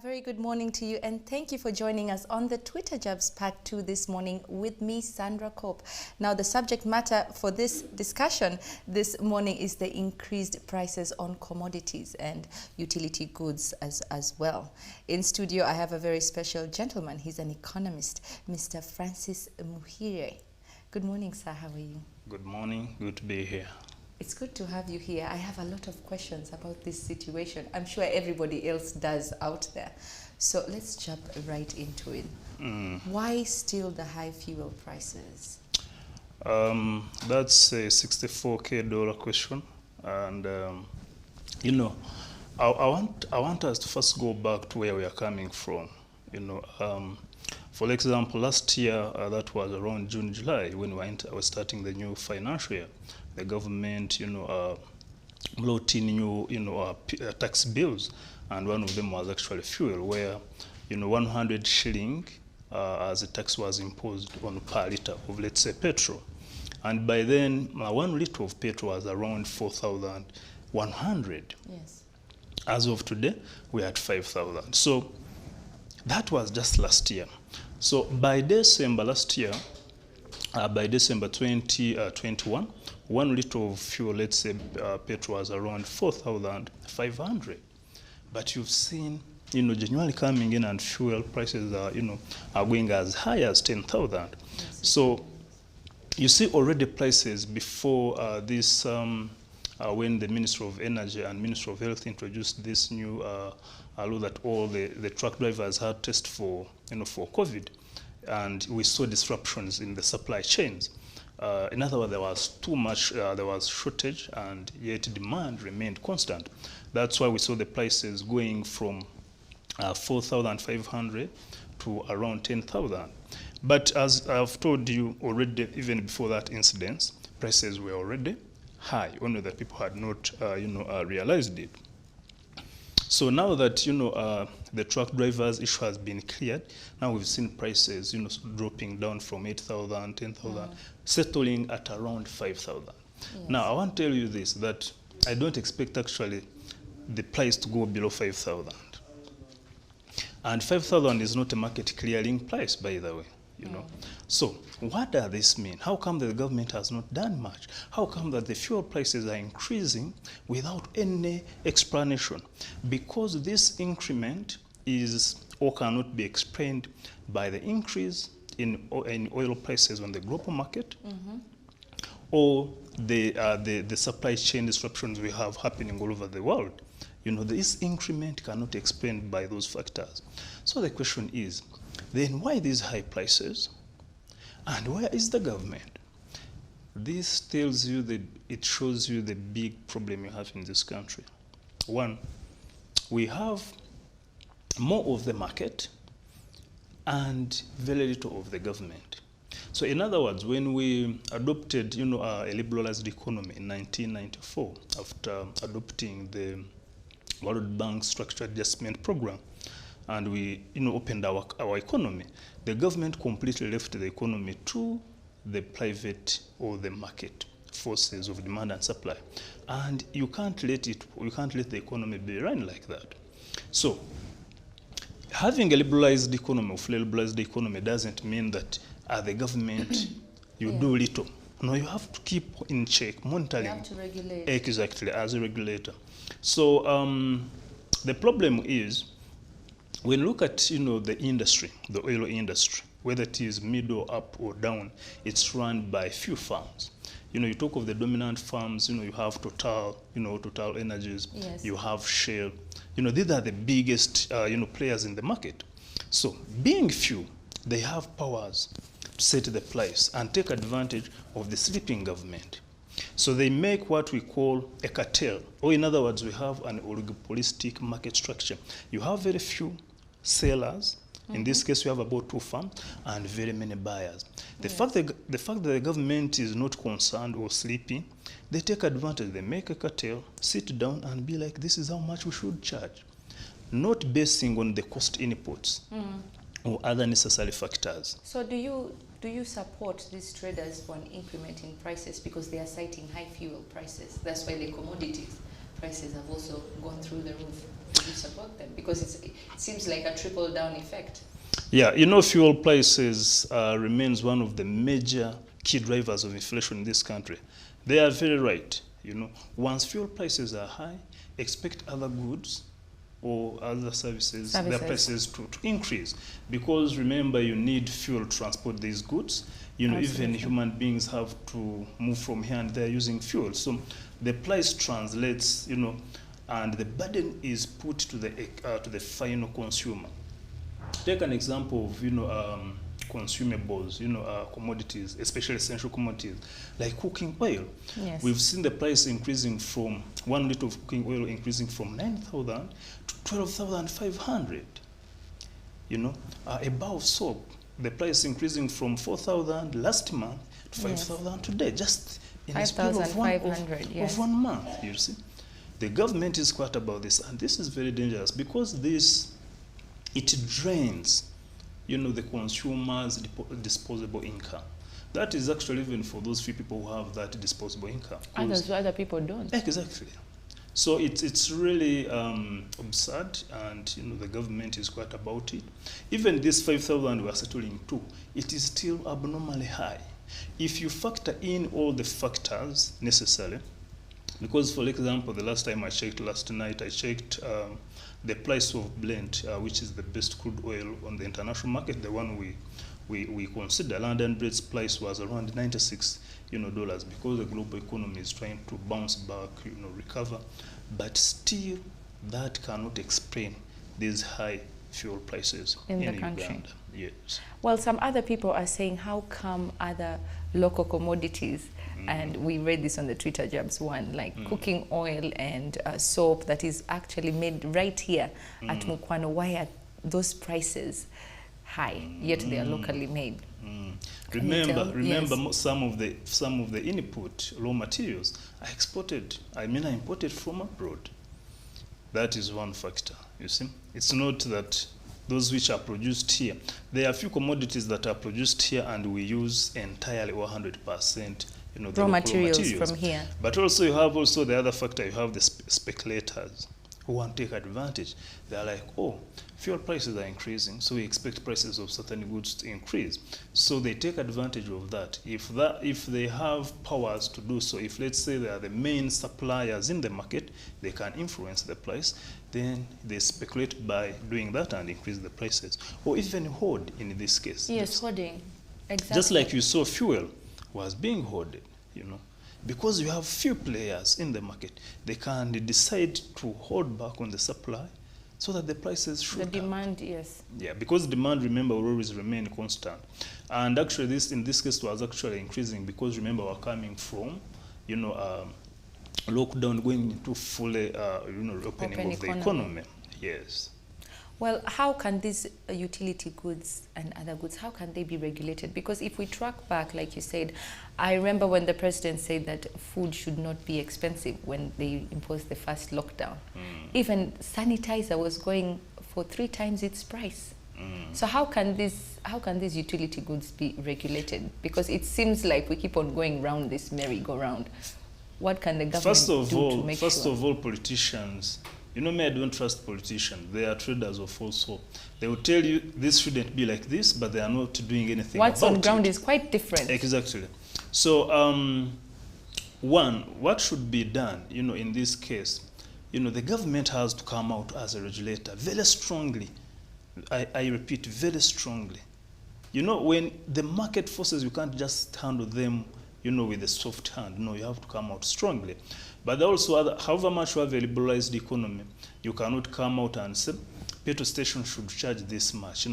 very good morning to you, and thank you for joining us on the Twitter Jabs Part 2 this morning with me, Sandra Cope. Now, the subject matter for this discussion this morning is the increased prices on commodities and utility goods as well. In studio, I have a very special gentleman. He's an economist, Mr. Francis Muhire. Good morning, sir. How are you? Good morning. Good to be here. It's good to have you here. I have a lot of questions about this situation. I'm sure everybody else does out there. So let's jump right into it. Why still the high fuel prices? That's a $64K question. And, you know, I want us to first go back to where we are coming from. You know, for example, last year, that was around June, July, when we were starting the new financial year. The government, brought in new, tax bills, and one of them was actually fuel, where, 100 shilling as a tax was imposed on per liter of, let's say, petrol. And by then, 1 liter of petrol was around 4,100. Yes. As of today, we're at 5,000. So that was just last year. So by December last year, by December 2021, 1 liter of fuel, let's say petrol, was around 4,500. But you've seen, January coming in and fuel prices are, are going as high as 10,000. Yes. So you see already prices before this, when the Minister of Energy and Minister of Health introduced this new law that all the truck drivers had test for, for COVID. And we saw disruptions in the supply chains. In other words, there was too much, there was shortage, and yet demand remained constant. That's why we saw the prices going from 4,500 to around 10,000. But as I've told you already, even before that incident, prices were already high, only that people had not, realized it. So now that, the truck drivers issue has been cleared, now we've seen prices, dropping down from 8,000, 10,000, settling at around 5,000. Yes. Now, I want to tell you this, that I don't expect actually the price to go below 5,000. And 5,000 is not a market clearing price, by the way. So what does this mean? How come the government has not done much? How come that the fuel prices are increasing without any explanation? Because this increment is or cannot be explained by the increase in oil prices on the global market, or the supply chain disruptions we have happening all over the world. This increment cannot be explained by those factors. So the question is, then why these high prices? And where is the government? This tells you that it shows you the big problem you have in this country. One, we have more of the market and very little of the government. So in other words, when we adopted, a liberalized economy in 1994, after adopting the World Bank Structural Adjustment Program, and we opened our economy, the government completely left the economy to the private or the market forces of demand and supply. And you can't let the economy be run like that. So having a liberalized economy doesn't mean that as the government you do little. No, you have to keep in check, monitoring. You have to regulate. Exactly, as a regulator. So the problem is, when you look at the industry, the oil industry, whether it is middle, up, or down, it's run by few firms. You talk of the dominant firms. You have Total, Total Energies. Yes. You have Shell. These are the biggest players in the market. So being few, they have powers to set the price and take advantage of the sleeping government. So they make what we call a cartel, or in other words, we have an oligopolistic market structure. You have very few sellers. In this case, we have about 2 firms and very many buyers. The fact that the government is not concerned or sleeping, they take advantage. They make a cartel, sit down and be like, this is how much we should charge, not basing on the cost inputs or other necessary factors. So do you support these traders for an increment in prices because they are citing high fuel prices? That's why the commodities prices have also gone through the roof. Do you support them? Because it seems like a trickle-down effect. Yeah, fuel prices remains one of the major key drivers of inflation in this country. They are very right. Once fuel prices are high, expect other goods or other services. Their prices to increase. Because remember, you need fuel to transport these goods. Even human beings have to move from here and there using fuel. So the price translates, and the burden is put to the final consumer. Take an example of, consumables, commodities, especially essential commodities, like cooking oil. Yes. We've seen the price increasing from 1 liter of cooking oil increasing from 9,000 to 12,500. A bar of soap, the price increasing from 4,000 last month to 5,000 today, just in a span of 1 month, you see. The government is quiet about this, and this is very dangerous because it drains, the consumer's disposable income. That is actually even for those few people who have that disposable income. And those other people don't. Exactly. So it's really absurd, and the government is quiet about it. Even this 5,000 we are settling to, it is still abnormally high. If you factor in all the factors necessary, because for example, the last time I checked, last night I checked the price of Brent, which is the best crude oil on the international market, the one we consider. London Brent's price was around $96, because the global economy is trying to bounce back, recover. But still, that cannot explain these high fuel prices in the country. Uganda. Yes. Well, some other people are saying, how come other local commodities, and we read this on the Twitter Jabs one, like cooking oil and soap that is actually made right here at Mukwano, why are those prices high, yet they are locally made? Remember, yes. some of the input raw materials are exported. I imported from abroad. That is one factor. You see, it's not that those which are produced here. There are a few commodities that are produced here, and we use entirely 100%. The raw materials from here. But also you have the other factor. You have the speculators who want to take advantage. They are like, oh, fuel prices are increasing, so we expect prices of certain goods to increase. So they take advantage of that. If they have powers to do so, if let's say they are the main suppliers in the market, they can influence the price, then they speculate by doing that and increase the prices. Or even hoard in this case. Yes, hoarding. Exactly. Just like you saw fuel was being hoarded, because you have few players in the market, they can decide to hold back on the supply so that the prices shoot up. The demand, yes. Yeah, because demand, remember, will always remain constant. And actually in this case was actually increasing because remember we're coming from, lockdown going into fully, opening of the economy. Yes. Well, how can these utility goods and other goods, how can they be regulated? Because if we track back, like you said, I remember when the president said that food should not be expensive when they imposed the first lockdown. Even sanitizer was going for 3 times its price. So how can these utility goods be regulated? Because it seems like we keep on going round this merry-go-round. What can the government do to make sure? First of all, politicians. I don't trust politicians. They are traders of false hope. They will tell you this shouldn't be like this, but they are not doing anything about it. What's on ground is quite different. Exactly. So, one, what should be done, in this case, the government has to come out as a regulator very strongly. I repeat, very strongly. When the market forces, you can't just handle them, with a soft hand. No, you have to come out strongly. But also, however much you have a liberalized economy, you cannot come out and say, petrol stations should charge this much.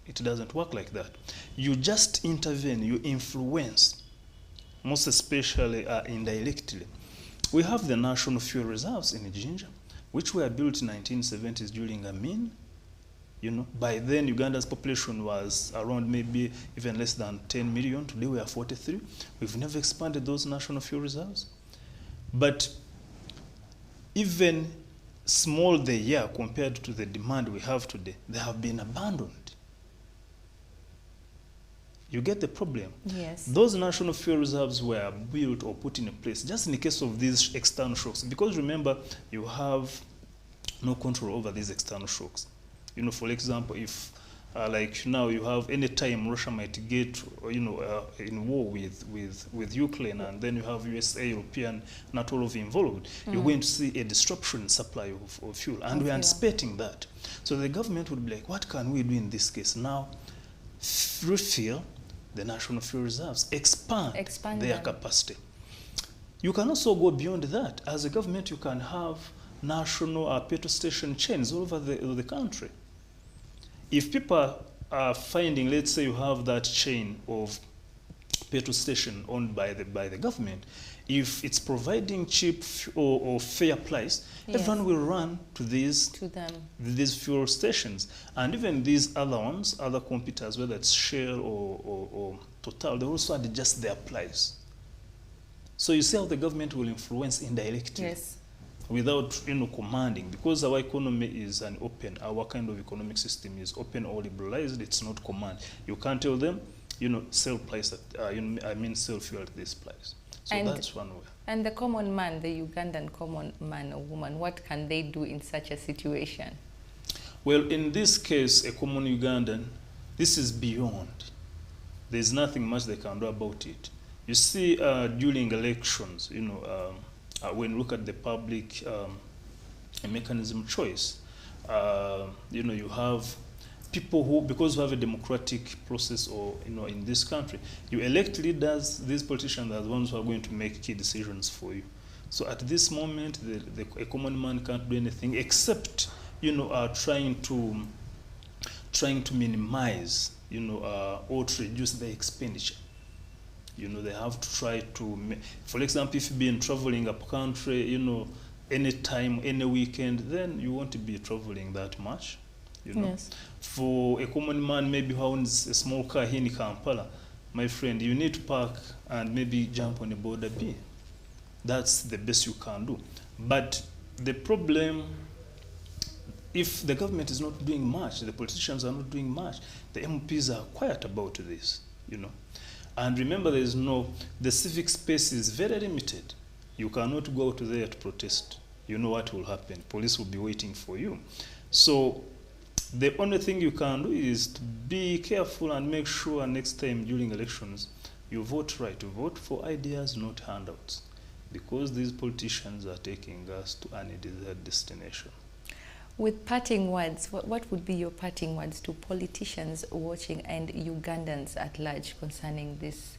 It doesn't work like that. You just intervene, you influence, most especially indirectly. We have the national fuel reserves in Jinja, which were built in 1970s during Amin. By then Uganda's population was around maybe even less than 10 million. Today we are 43. We've never expanded those national fuel reserves. But even small they are compared to the demand we have today, they have been abandoned. You get the problem? Yes. Those national fuel reserves were built or put in place just in the case of these external shocks. Because remember, you have no control over these external shocks. You know, for example, if like now you have any time Russia might get, in war with Ukraine, and then you have USA, European, not all of you involved, you're going to see a disruption in supply of fuel. And we're anticipating that. So the government would be like, what can we do in this case? Now, refill the national fuel reserves, expand their capacity. You can also go beyond that. As a government, you can have national petrol station chains all over the country. If people are finding, let's say you have that chain of petrol station owned by the government, if it's providing cheap or fair price, everyone will run to these fuel stations. And even these other ones, other competitors, whether it's Shell or Total, they also adjust their price. So you see how the government will influence indirectly. Yes. Without commanding, because our economy is our kind of economic system is open or liberalized. It's not command. You can't tell them, sell price at, sell fuel at this price. So that's one way. And the common man, the Ugandan common man or woman, what can they do in such a situation? Well, in this case, a common Ugandan, this is beyond. There's nothing much they can do about it. You see, during elections, when you look at the public mechanism choice, you have people who, because you have a democratic process or, in this country, you elect leaders, these politicians are the ones who are going to make key decisions for you. So at this moment, a common man can't do anything except, trying to minimize, or to reduce the expenditure. They have to try to, for example, if you've been traveling up country, any time, any weekend, then you won't be traveling that much. Yes. For a common man, maybe who owns a small car here in Kampala, my friend, you need to park and maybe jump on a border B. That's the best you can do. But the problem, if the government is not doing much, the politicians are not doing much, the MPs are quiet about this, And remember, the civic space is very limited. You cannot go out there to protest. You know what will happen. Police will be waiting for you. So the only thing you can do is to be careful and make sure next time during elections, you vote right. You vote for ideas, not handouts. Because these politicians are taking us to an undesired destination. With parting words, what would be your parting words to politicians watching and Ugandans at large concerning this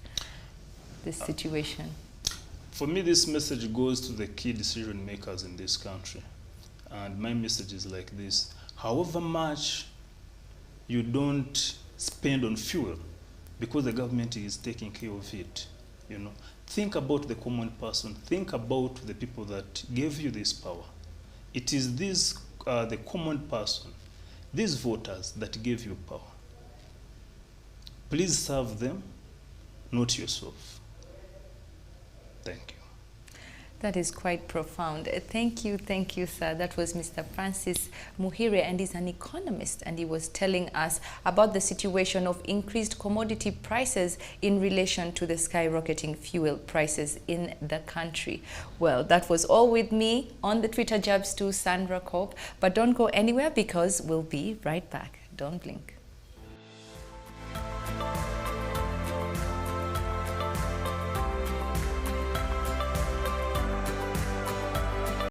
situation? For me, this message goes to the key decision makers in this country. And my message is like this. However much you don't spend on fuel, because the government is taking care of it, think about the common person. Think about the people that gave you this power. It is the common person, these voters that gave you power. Please serve them, not yourself. Thank you. That is quite profound. Thank you, sir. That was Mr. Francis Muhire, and he's an economist, and he was telling us about the situation of increased commodity prices in relation to the skyrocketing fuel prices in the country. Well, that was all with me on the Twitter Jabs to Sandra Cope, but don't go anywhere because we'll be right back. Don't blink.